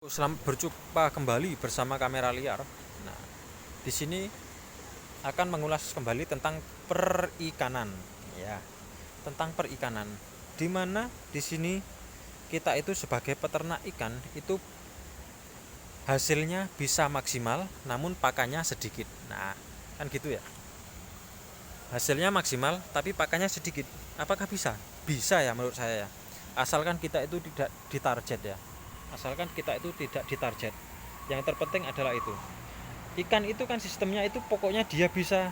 Selamat berjumpa kembali bersama kamera liar. Nah, di sini akan mengulas kembali tentang perikanan, ya, tentang perikanan. Di mana di sini kita itu sebagai peternak ikan itu hasilnya bisa maksimal, namun pakannya sedikit. Nah, kan gitu ya. Hasilnya maksimal, tapi pakannya sedikit. Apakah bisa? Bisa ya menurut saya ya. Asalkan kita itu tidak ditarget ya. Asalkan kita itu tidak ditarget. Yang terpenting adalah itu. Ikan itu kan sistemnya itu pokoknya dia bisa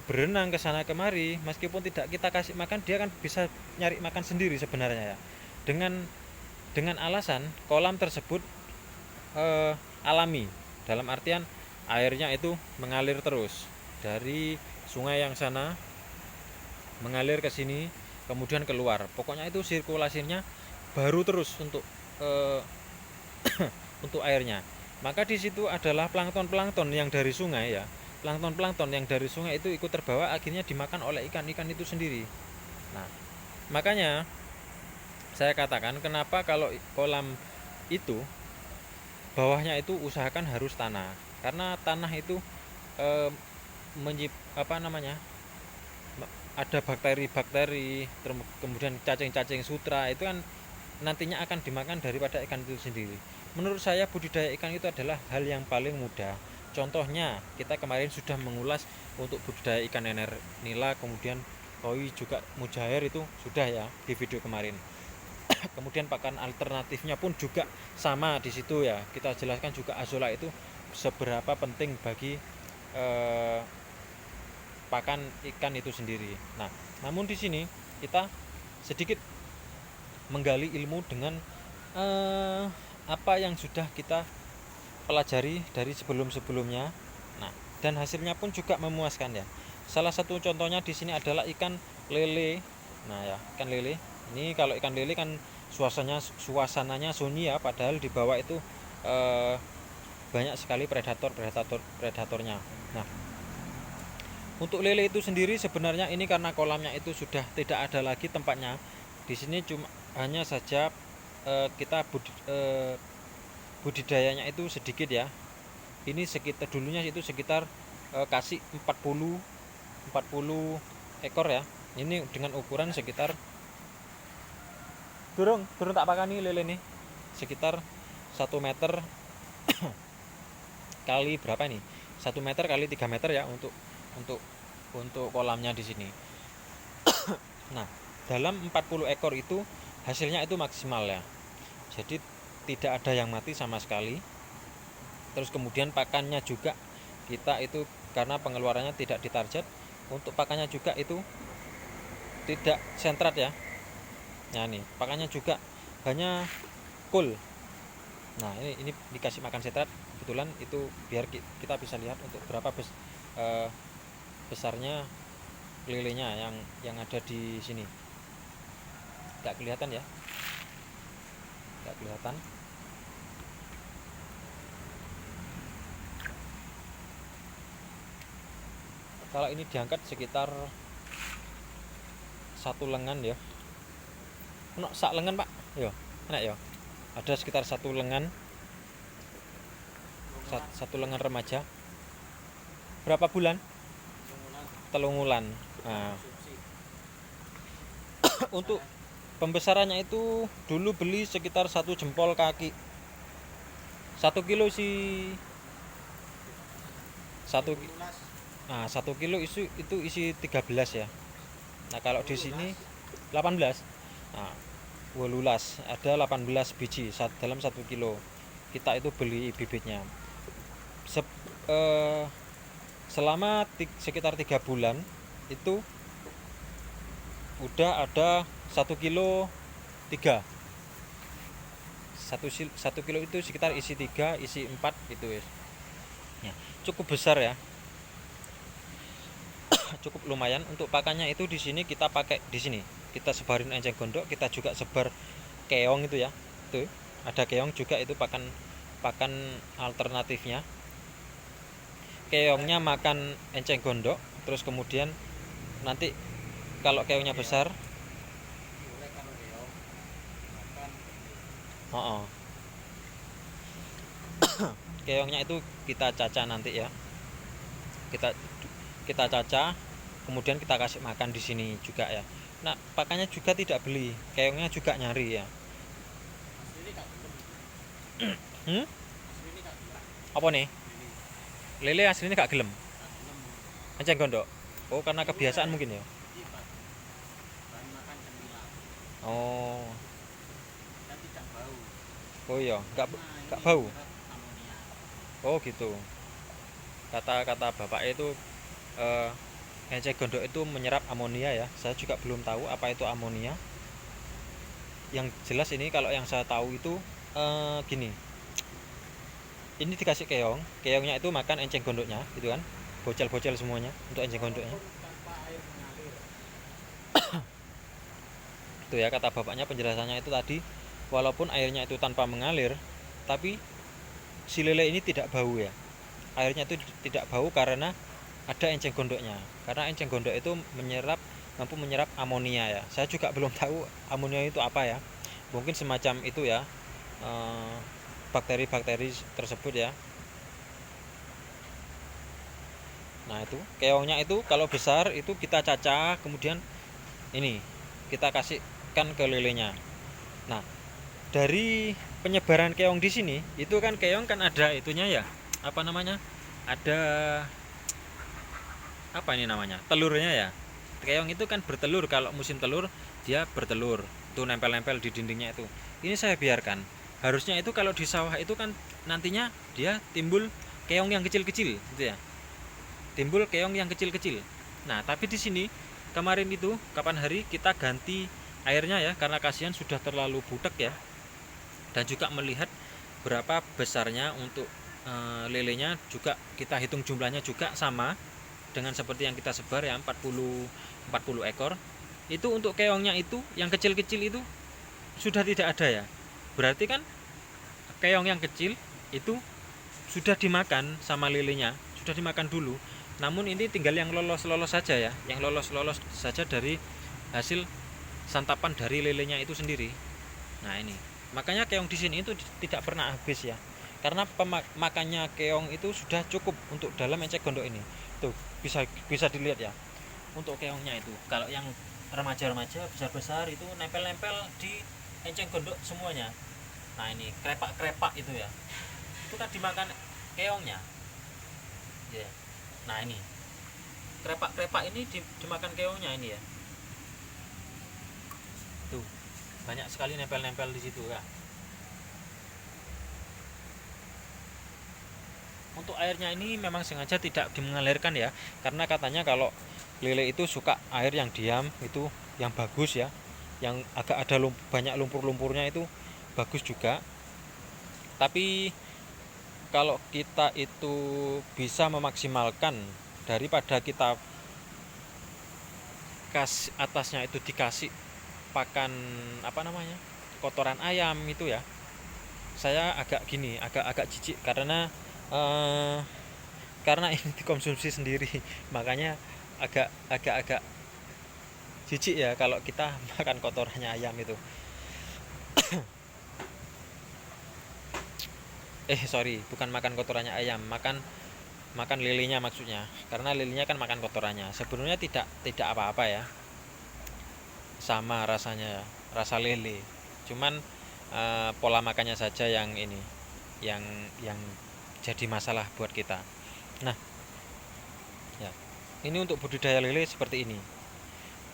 berenang ke sana kemari, meskipun tidak kita kasih makan, dia kan bisa nyari makan sendiri sebenarnya ya. Dengan alasan kolam tersebut alami, dalam artian airnya itu mengalir terus dari sungai yang sana mengalir ke sini, kemudian keluar. Pokoknya itu sirkulasinya baru terus untuk eh, untuk airnya. Maka di situ adalah plankton-plankton yang dari sungai ya. Plankton-plankton yang dari sungai itu ikut terbawa, akhirnya dimakan oleh ikan-ikan itu sendiri. Nah, makanya saya katakan kenapa kalau kolam itu bawahnya itu usahakan harus tanah. Karena tanah itu eh, apa namanya? Ada bakteri-bakteri, kemudian cacing-cacing sutra itu kan nantinya akan dimakan daripada ikan itu sendiri. Menurut saya budidaya ikan itu adalah hal yang paling mudah. Contohnya kita kemarin sudah mengulas untuk budidaya ikan nener nila, kemudian koi juga mujair itu sudah ya di video kemarin. Kemudian pakan alternatifnya pun juga sama di situ ya. Kita jelaskan juga azola itu seberapa penting bagi eh, pakan ikan itu sendiri. Nah, namun di sini kita sedikit menggali ilmu dengan eh, apa yang sudah kita pelajari dari sebelum-sebelumnya. Nah, dan hasilnya pun juga memuaskan ya. Salah satu contohnya di sini adalah ikan lele. Nah ya, ikan lele. Ini kalau ikan lele kan suasananya sunyi ya, padahal di bawah itu eh, banyak sekali predatornya. Nah, untuk lele itu sendiri sebenarnya ini karena kolamnya itu sudah tidak ada lagi tempatnya. Di sini cuma hanya saja kita budidayanya itu sedikit ya. Ini sekitar dulunya itu sekitar kasih 40 ekor ya. Ini dengan ukuran sekitar durung tak pakani lele nih. Sekitar 1 meter kali berapa ini? 1 meter kali 3 meter ya untuk untuk kolamnya di sini. Nah, dalam 40 ekor itu hasilnya itu maksimal ya. Jadi tidak ada yang mati sama sekali. Terus kemudian pakannya juga kita itu karena pengeluarannya tidak ditarget, untuk pakannya juga itu tidak sentrat ya. Nah, ini pakannya juga hanya cool. Nah, ini dikasih makan sentrat kebetulan itu biar kita bisa lihat untuk berapa besarnya lelenya yang ada di sini. Nggak kelihatan ya, nggak kelihatan. Kalau ini diangkat sekitar 1 lengan ya. Sak lengan pak, yo, enak yo. Ada sekitar 1 lengan, 1 lengan remaja. Berapa bulan? Telungulan. Nah, untuk pembesarannya itu dulu beli sekitar 1 jempol kaki. 1 kilo sih, satu. Nah, 1 kilo itu isi 13 ya. Nah, kalau di sini 18. Nah, wolulas ada 18 biji dalam 1 kilo. Kita itu beli bibitnya. Selama sekitar 3 bulan itu udah ada 1 kilo 3. Satu kilo itu sekitar isi 3, isi 4 gitu ya. Cukup besar ya. Cukup lumayan. Untuk pakannya itu di sini kita pakai, di sini kita sebarin enceng gondok, kita juga sebar keong itu ya. Tuh, ada keong juga, itu pakan alternatifnya. Keongnya makan enceng gondok, terus kemudian nanti kalau keongnya besar, oh, Keongnya itu kita cacah nanti ya, kita kita cacah, kemudian kita kasih makan di sini juga ya. Nah, pakannya juga tidak beli, keongnya juga nyari ya. Hmm? Apa nih? Lele aslinya gak gelem. Enceng gondok. Oh, karena kebiasaan mungkin ya. Oh, oh iya, gak bau. Oh gitu. Kata-kata bapak itu eh, enceng gondok itu menyerap amonia ya. Saya juga belum tahu apa itu amonia. Yang jelas ini kalau yang saya tahu itu gini. Ini dikasih keong, keongnya itu makan enceng gondoknya, gitu kan? Bocel-bocel semuanya untuk enceng gondoknya. Itu ya kata bapaknya, penjelasannya itu tadi, walaupun airnya itu tanpa mengalir, tapi si lele ini tidak bau ya. Airnya itu tidak bau karena ada enceng gondoknya. Karena enceng gondok itu mampu menyerap amonia ya. Saya juga belum tahu amonia itu apa ya. Mungkin semacam itu ya, eh, bakteri-bakteri tersebut ya. Nah itu keongnya itu kalau besar itu kita cacah, kemudian ini kita kasihkan ke lelenya. Nah, dari penyebaran keong di sini itu kan keong kan ada itunya ya, apa namanya, ada apa ini namanya, telurnya ya. Keong itu kan bertelur, kalau musim telur dia bertelur itu nempel-nempel di dindingnya itu. Ini saya biarkan, harusnya itu kalau di sawah itu kan nantinya dia timbul keong yang kecil-kecil gitu ya, timbul keong yang kecil-kecil. Nah tapi di sini kemarin itu kapan hari kita ganti airnya ya, karena kasihan sudah terlalu butek ya, dan juga melihat berapa besarnya untuk lelenya juga kita hitung jumlahnya juga sama dengan seperti yang kita sebar ya, 40 ekor. Itu untuk keongnya itu yang kecil-kecil itu sudah tidak ada ya. Berarti kan keong yang kecil itu sudah dimakan sama lelenya, sudah dimakan dulu. Namun ini tinggal yang lolos-lolos saja ya, yang lolos-lolos saja dari hasil santapan dari lelenya itu sendiri. Nah ini, makanya keong di sini itu tidak pernah habis ya, karena makannya keong itu sudah cukup untuk dalam enceng gondok ini. Tuh bisa bisa dilihat ya, untuk keongnya itu. Kalau yang remaja-remaja besar-besar itu nempel-nempel di enceng gondok semuanya. Nah ini krepak-krepak itu ya, itu kan dimakan keongnya. Ya. Nah ini krepak-krepak ini dimakan keongnya ini ya. Tuh banyak sekali nempel-nempel di situ ya. Untuk airnya ini memang sengaja tidak mengalirkan ya, karena katanya kalau lele itu suka air yang diam, itu yang bagus ya, yang agak ada banyak lumpur-lumpurnya itu bagus juga. Tapi kalau kita itu bisa memaksimalkan, daripada kita atasnya itu dikasih pakan apa namanya, kotoran ayam itu ya, saya agak gini, agak jijik eh, karena ini dikonsumsi sendiri, makanya agak jijik ya kalau kita makan kotorannya ayam itu. Sorry, bukan makan kotorannya ayam, makan makan lilinya maksudnya, karena lilinya kan makan kotorannya. Sebenarnya tidak apa-apa ya, sama rasanya, rasa lele, cuman pola makannya saja yang ini, yang jadi masalah buat kita. Nah ya, ini untuk budidaya lele seperti ini.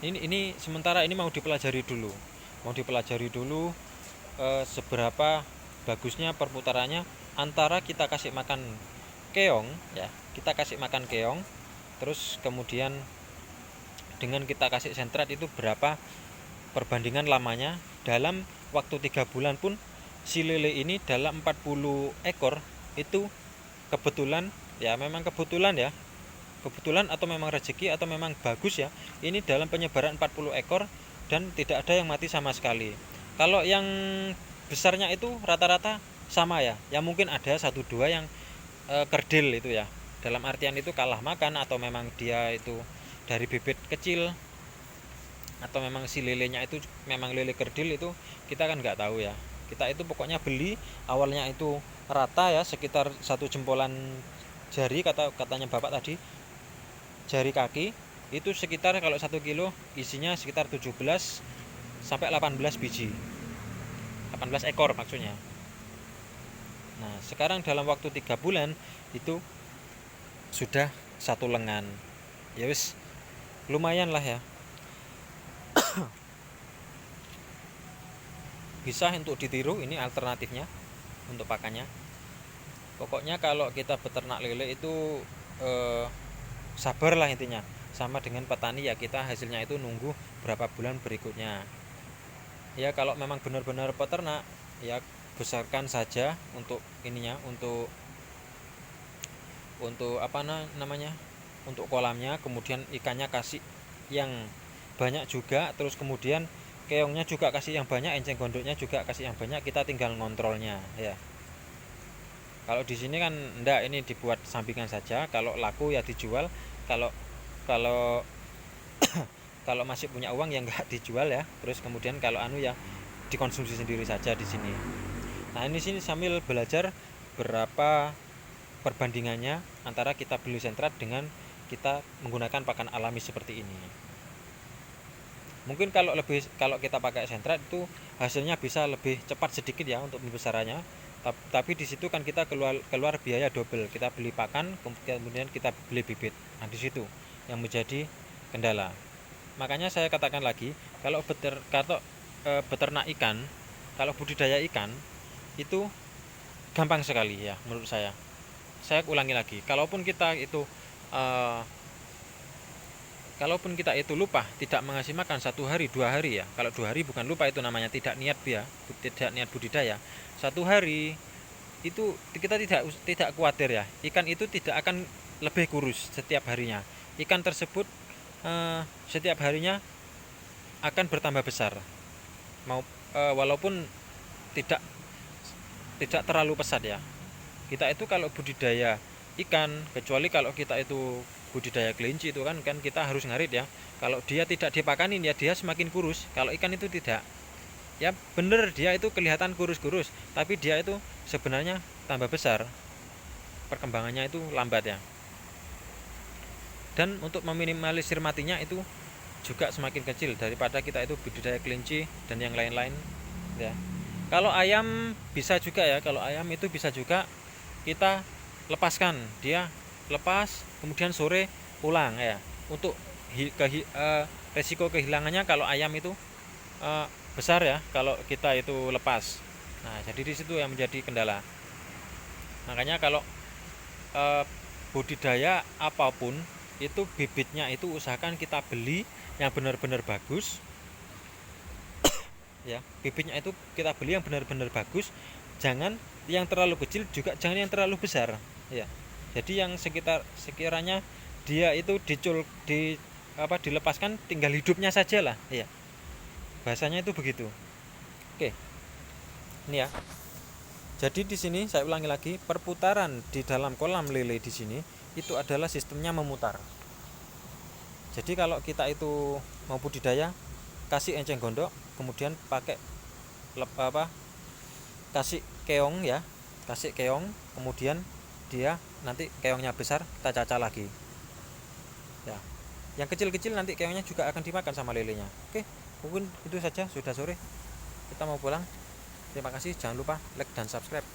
Ini sementara ini mau dipelajari dulu, seberapa bagusnya perputarannya antara kita kasih makan keong ya, kita kasih makan keong, terus kemudian dengan kita kasih sentrat itu berapa perbandingan lamanya. Dalam waktu 3 bulan pun si lele ini dalam 40 ekor itu kebetulan ya, memang kebetulan ya, kebetulan atau memang rezeki atau memang bagus ya, ini dalam penyebaran 40 ekor dan tidak ada yang mati sama sekali. Kalau yang besarnya itu rata-rata sama ya, yang mungkin ada satu dua yang kerdil itu ya, dalam artian itu kalah makan, atau memang dia itu dari bibit kecil, atau memang si lelenya itu memang lele kerdil, itu kita kan nggak tahu ya, Kita itu pokoknya beli awalnya itu rata ya, sekitar 1 jempolan jari, katanya bapak tadi, jari kaki itu sekitar kalau 1 kilo isinya sekitar 17 sampai 18 biji, 18 ekor maksudnya. Nah sekarang dalam waktu 3 bulan itu sudah 1 lengan. Ya wis lumayan lah ya, bisa untuk ditiru. Ini alternatifnya untuk pakannya. Pokoknya kalau kita beternak lele itu sabar lah intinya. Sama dengan petani ya, kita hasilnya itu nunggu berapa bulan berikutnya. Ya kalau memang benar-benar peternak ya besarkan saja untuk ininya, untuk apa namanya, untuk kolamnya, kemudian ikannya kasih yang banyak juga, terus kemudian keongnya juga kasih yang banyak, enceng gondoknya juga kasih yang banyak, kita tinggal ngontrolnya ya. Kalau di sini kan enggak, ini dibuat sampingan saja, kalau laku ya dijual, kalau kalau kalau masih punya uang ya enggak dijual ya, terus kemudian kalau ya dikonsumsi sendiri saja di sini. Nah ini sini sambil belajar berapa perbandingannya antara kita beli sentrat dengan kita menggunakan pakan alami seperti ini. Mungkin kalau kita pakai sentrat itu hasilnya bisa lebih cepat sedikit ya untuk pembesarannya. Tapi di situ kan kita keluar biaya double. Kita beli pakan, kemudian kita beli bibit. Nah di situ yang menjadi kendala. Makanya saya katakan lagi, kalau beternak ikan, kalau budidaya ikan itu gampang sekali ya menurut saya. Saya ulangi lagi, kalaupun kita itu lupa tidak mengasih makan 1 hari 2 hari ya, kalau 2 hari bukan lupa, itu namanya tidak niat budidaya. 1 hari itu kita tidak khawatir ya, ikan itu tidak akan lebih kurus setiap harinya. Ikan tersebut setiap harinya akan bertambah besar, walaupun tidak terlalu pesat ya. Kita itu kalau budidaya ikan, kecuali kalau kita itu budidaya kelinci, itu kan kita harus ngarit ya. Kalau dia tidak dipakanin ya dia semakin kurus. Kalau ikan itu tidak, ya bener dia itu kelihatan kurus-kurus, tapi dia itu sebenarnya tambah besar, perkembangannya itu lambat ya. Dan untuk meminimalisir matinya itu juga semakin kecil daripada kita itu budidaya kelinci dan yang lain-lain ya. Kalau ayam bisa juga ya, kalau ayam itu bisa juga kita lepaskan, dia lepas kemudian sore pulang ya. Untuk resiko kehilangannya kalau ayam itu besar ya kalau kita itu lepas. Nah jadi di situ yang menjadi kendala. Makanya kalau budidaya apapun itu bibitnya itu usahakan kita beli yang benar-benar bagus ya. Bibitnya itu kita beli yang benar-benar bagus, jangan yang terlalu kecil, juga jangan yang terlalu besar ya. Jadi yang sekiranya dia itu dilepaskan tinggal hidupnya saja lah ya, bahasanya itu begitu. Oke, ini ya. Jadi di sini saya ulangi lagi, perputaran di dalam kolam lele di sini itu adalah sistemnya memutar. Jadi kalau kita itu mau budidaya, kasih enceng gondok, kemudian pakai kasih keong ya, kasih keong, kemudian dia nanti keongnya besar kita cacah lagi ya. Yang kecil-kecil nanti keongnya juga akan dimakan sama lelenya. Oke, mungkin itu saja, sudah sore, kita mau pulang. Terima kasih, jangan lupa like dan subscribe.